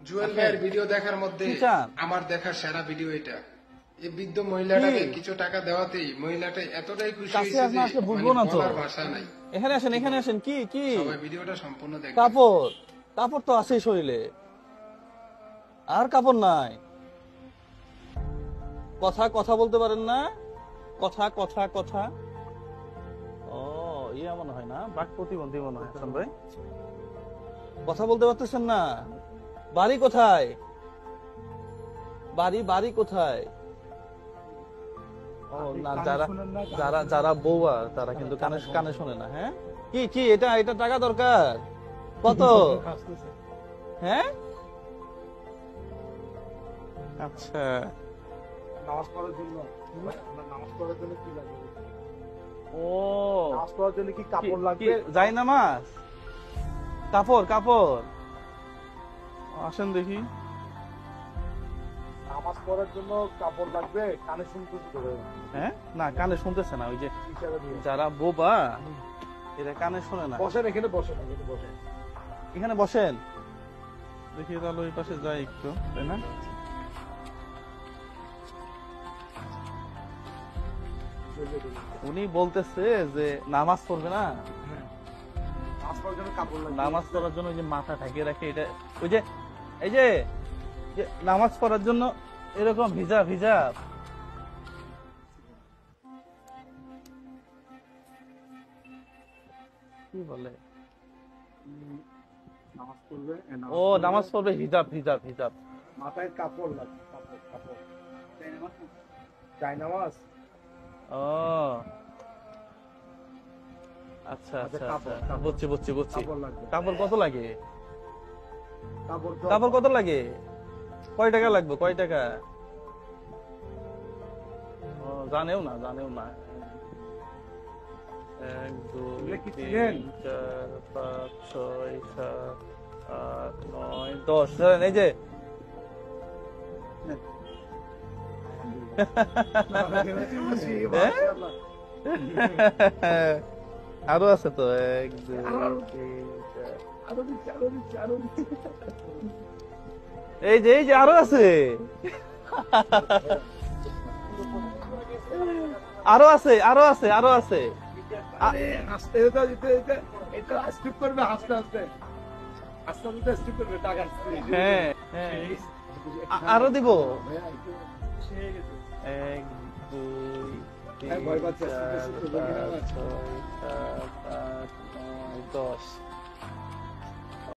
জুয়েল ভাইয়ের ভিডিও দেখার মধ্যে আমার দেখা সেরা ভিডিও এটা। এই বৃদ্ধ মহিলাটাকে কিছু টাকা দেওয়াতেই মহিলাটা এতটাই খুশি হয়েছে যে বলার ভাষা নাই। এখানে আসেন, এখানে আসেন। কি কি সবাই ভিডিওটা সম্পূর্ণ দেখেন। কাপড় কাপড় তো আছে শরীরে, আর কাপড় নাই। কথা কথা বলতে পারেন না? কথা কথা কথা। ও ইয়ে মনে হয় না, বাক প্রতিবন্ধী মনে হয় হাসান ভাই। কথা বলতে পারতেছেন না? বাড়ি কোথায়? বাড়ি বাড়ি কোথায়? ও না, যারা যারা যারা বউয়া তারা কিন্তু কানে কানে শোনে না। হ্যাঁ কি কি এটা এটা টাকা দরকার কত? হ্যাঁ আচ্ছা, নামাজ পড়ার জন্য নামাজ পড়ার জন্য কি লাগবে? ও নামাজ পড়ার জন্য কি কাপড় লাগবে? যাই নামাজ, কাপড় কাপড়। আসেন দেখি। নামাজ পড়ার জন্য কাপড় লাগবে, কানে শুনতেছে তো? হ্যাঁ না, কানে শুনতেছে না। ওই যে যারা বোবা এরা কানে শোনে না। বসেন, এখানে বসেন, এখানে বসেন, এখানে বসেন দেখি। তাহলে ওই পাশে যাই একটু, তাই না? উনি বলতেছে যে নামাজ পড়বে না, নামাজ পড়ার জন্য কাপড় লাগবে। নামাজ পড়ার জন্য ওই যে মাথা ঢাকিয়ে রাখে, এটা ওই যে এই যে নামাজ পড়ার জন্য এরকম হিজাব হিজাব। কি বলে? নামাজ পড়বে, ও নামাজ পড়বে, হিজাব হিজাব হিজাব। মাথায় কাপড় লাগবে, কাপড় কাপড়। যাই নামাজ। ও আচ্ছা আচ্ছা আচ্ছা, বুঝছি বুঝছি বুঝছি। কাপড় কত লাগে? কাপড় কত লাগে? কয় টাকা লাগবে? কয় টাকা? ও জানেও না, জানেও না। 1 2 3 4 5 6 7 8 9 10। ধরেন এই যে আরো আছে তো। 1 2 3 4। এই যে এই যে আরো আছে, আরো আছে, আরো আছে, আরো আছে। আস্তে এটা স্কিপ করবে, আস্তে আস্তে আস্তে আস্তে স্কিপ করবে টাকা। হ্যাঁ হ্যাঁ, আরো দিব। 1 2 3 4 5 6 7 8 9 10।